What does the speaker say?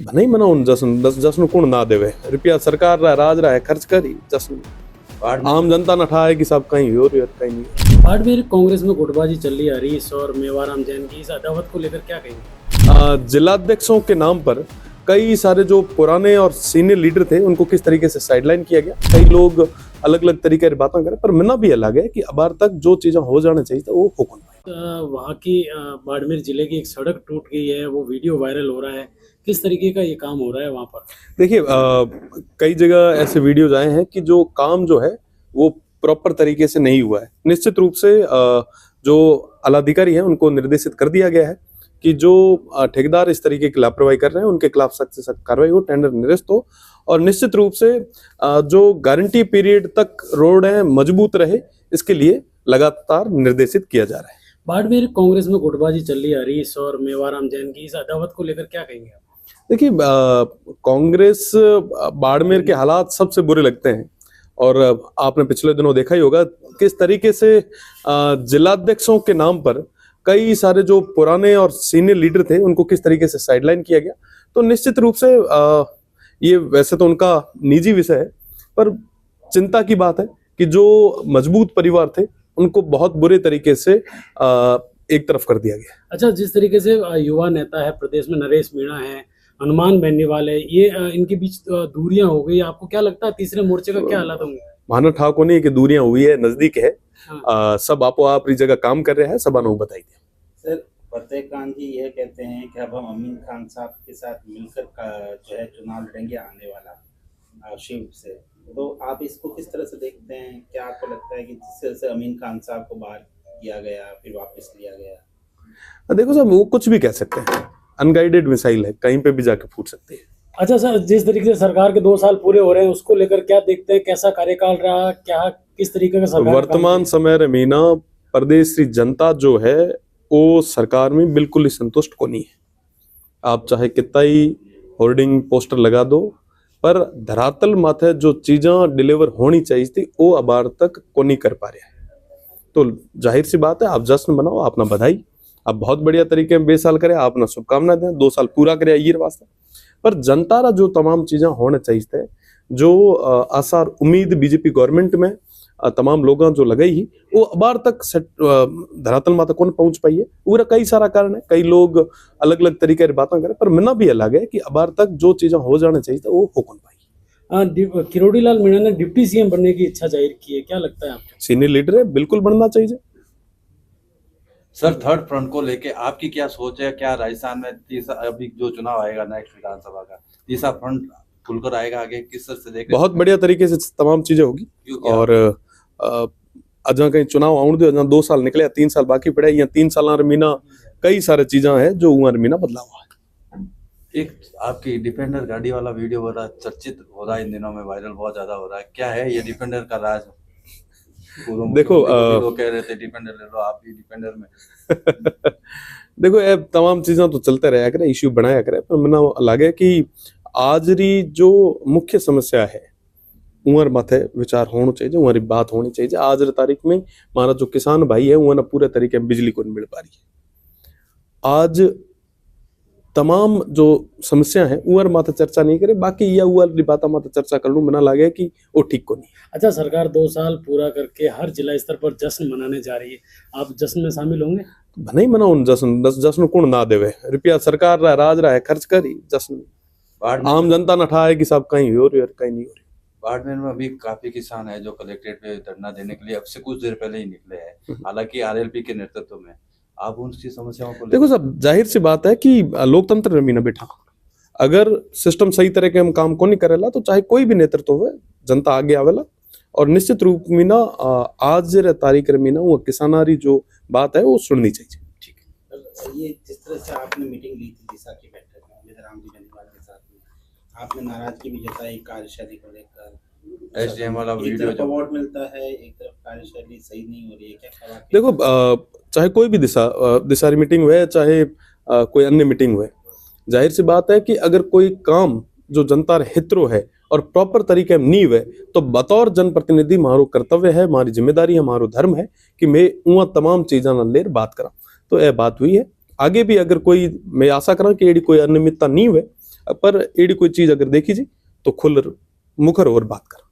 नहीं मनाओ जश्न, दस जश्न कौन ना देवे। रुपया सरकार रहा, राज रहा है, खर्च करी जश्न। आम जनता न ठाए कि सब कहीं हो रही है कहीं नहीं। बाड़मेर कांग्रेस में गुटबाजी चल रही है। हरीश और मेवाराम जैन की इस अदावत को लेकर क्या कहेंगे? जिलाध्यक्षों के नाम पर कई सारे जो पुराने और सीनियर लीडर थे उनको किस तरीके से साइडलाइन किया गया। कई लोग अलग अलग तरीके की बातें करें, पर मिलना भी अलग है कि अबार तक जो चीजें हो जाना चाहिए था वो हो कौन पाई। वहाँ की बाड़मेर जिले की एक सड़क टूट गई है, वो वीडियो वायरल हो रहा है। किस तरीके का ये काम हो रहा है वहाँ पर? देखिए, कई जगह ऐसे वीडियोज आए हैं कि जो काम जो है वो प्रॉपर तरीके से नहीं हुआ है। निश्चित रूप से जो आलाधिकारी हैं उनको निर्देशित कर दिया गया है कि जो ठेकेदार इस तरीके की लापरवाही कर रहे हैं उनके खिलाफ सख्त से सख्त कार्रवाई हो, टेंडर निरस्त हो, और निश्चित रूप से जो गारंटी पीरियड तक रोड है मजबूत रहे, इसके लिए लगातार निर्देशित किया जा रहा है। बाड़मेर कांग्रेस में गुटबाजी चल रही है। हरीश और मेवाराम जैन की इस अदावत को लेकर क्या कहेंगे आप? देखिए, कांग्रेस बाड़मेर के हालात सबसे बुरे लगते हैं, और आपने पिछले दिनों देखा ही होगा किस तरीके से जिलाध्यक्षों के नाम पर कई सारे जो पुराने और सीनियर लीडर थे उनको किस तरीके से साइडलाइन किया गया। तो निश्चित रूप से ये वैसे तो उनका निजी विषय है, पर चिंता की बात है कि जो मजबूत परिवार थे उनको बहुत बुरे तरीके से एक तरफ कर दिया गया। अच्छा, जिस तरीके से युवा नेता है प्रदेश में नरेश मीणा है, हनुमान बेनीवाल है, ये इनके बीच दूरियां हो गई। आपको क्या लगता है तीसरे मोर्चे का क्या हालात होंगे? माना ठाकुर नहीं कि दूरियां हुई है, नजदीक है। हाँ। सब आपो अपनी जगह काम कर रहे हैं, सब अनु बताइए। सर, फतेह खान जी यह कहते हैं कि अब हम अमीन खान साहब के साथ मिलकर जो है चुनाव लड़ेंगे आने वाला शिव से। तो आप इसको किस तरह से देखते हैं? क्या आपको लगता है कि जिस तरह से अमीन खान साहब को बाहर किया गया फिर वापस लिया गया? देखो साहब, वो कुछ भी कह सकते हैं, अनगाइडेड मिसाइल है, कहीं पे भी जाके फूट सकती है। अच्छा सर, जिस तरीके से सरकार के 2 साल पूरे हो रहे हैं उसको लेकर क्या देखते हैं? कैसा कार्यकाल रहा, क्या किस तरीके का सरकार वर्तमान समय रे मीना प्रदेश की जनता जो है वो सरकार में बिल्कुल ही संतुष्ट को नहीं है। आप चाहे कितना ही होर्डिंग पोस्टर लगा दो, पर धरातल माथे जो चीजें डिलीवर होनी चाहिए थी वो अबार तक को नहीं कर पा रहे हैं। तो जाहिर सी बात है, आप जश्न मनाओ, अपना बधाई, आप बहुत बढ़िया तरीके में 20 साल करे, आप ना शुभकामना दें, 2 साल पूरा करे ये वास्ते। पर जनता रा जो तमाम चीजें होने चाहिए थे, जो आसार उम्मीद बीजेपी गवर्नमेंट में तमाम लोगों जो लगाई ही, वो अबार तक धरातल माता कौन पहुंच पाई है। पूरा कई सारा कारण है, कई लोग अलग अलग तरीके की बातें करें, पर मिलना भी अलग है कि अबार तक जो चीजें हो जाने चाहिए था वो हो कौन पाई। किरोड़ी लाल मीणा ने डिप्टी सीएम बनने की इच्छा जाहिर की है, क्या लगता है आपको? सीनियर लीडर है, बिल्कुल बनना चाहिए। सर, थर्ड फ्रंट को लेके आपकी क्या सोच है? क्या राजस्थान में तीसरा अभी जो चुनाव आएगा नेक्स्ट विधानसभा का, तीसरा फ्रंट खुलकर आएगा आगे? किस तरह से देख? बहुत बढ़िया तरीके से तमाम चीजें होगी, और अजा कहीं चुनाव आउण दो, 2 साल निकले, 3 साल बाकी पड़े, या 3 साल मीना कई सारे चीजें हैं जो उमर मीना बदला हुआ है। एक आपकी डिफेंडर गाड़ी वाला वीडियो बड़ा चर्चित हो रहा है इन दिनों में, वायरल बहुत ज्यादा हो रहा है। क्या है ये डिफेंडर का राज? देखो, वो कह रहे थे डिफेंडर ले लो, आप भी डिफेंडर में। देखो, ये तमाम चीजें तो चलते रहा करे, इश्यू बनाया करे, पर मना लगे कि आज री जो मुख्य समस्या है उमर माथे विचार होना चाहिए, उमर बात होनी चाहिए। आज री तारीख में हमारा जो किसान भाई है वो ना पूरे तरीके में बिजली को नहीं मिल पा रही है। आज तमाम जो समस्या है उमर माथे चर्चा नहीं करे, बाकी या उमर बात माथे चर्चा कर लूं, मना लगे कि वो ठीक को नहीं। अच्छा, सरकार 2 साल पूरा करके हर जिला स्तर पर जश्न मनाने जा रही है, आप जश्न में शामिल होंगे? नहीं मनाओ जश्न, जश्न कौन ना देवे। रुपया सरकार रहा, राज रहा है, खर्च करी जश्न। आम जनता न ठाए कि सब कहीं हो रही है कहीं नहीं हो रही। बाड़मेर में अभी काफी किसान है जो कलेक्ट्रेट पे धरना देने के लिए अब से कुछ देर पहले ही निकले हैं, हालांकि आरएलपी के नेतृत्व में। आप उनकी समस्याओं को देखो सब, जाहिर सी बात है कि लोकतंत्र में ना बैठा, अगर सिस्टम सही तरह के हम काम को नहीं करेला तो चाहे कोई भी नेतृत्व हो, जनता आगे आवेला। और निश्चित रूप में ना आज तारीख में ना वो किसानारी जो बात है वो सुननी चाहिए। ठीक है, ये जिस तरह से आपने मीटिंग ली थी दिशा की बैठक में मेवाराम जी बेनीवाल के साथ में, आपने नाराजगी भी जताई कार्यशैली को लेकर। एसडीएम वाला वीडियो जो अवार्ड मिलता है, एक तरफ कार्यशैली सही नहीं हो रही है, क्या? देखो, चाहे कोई भी दिशा मीटिंग हुए, चाहे कोई अन्य मीटिंग हुए, जाहिर सी बात है कि अगर कोई काम जो जनता हितरो है और प्रॉपर तरीके में नहीं हुए, तो बतौर जनप्रतिनिधि हमारो कर्तव्य है, हमारी जिम्मेदारी है, हमारो धर्म है कि मैं वहाँ तमाम चीज़ा न लेर बात करा। तो यह बात हुई है। आगे भी अगर कोई, मैं आशा करा कि कोई अनियमितता नहीं हुए, पर एड़ी कोई चीज अगर देखी जी तो खुल मुखर और बात कर।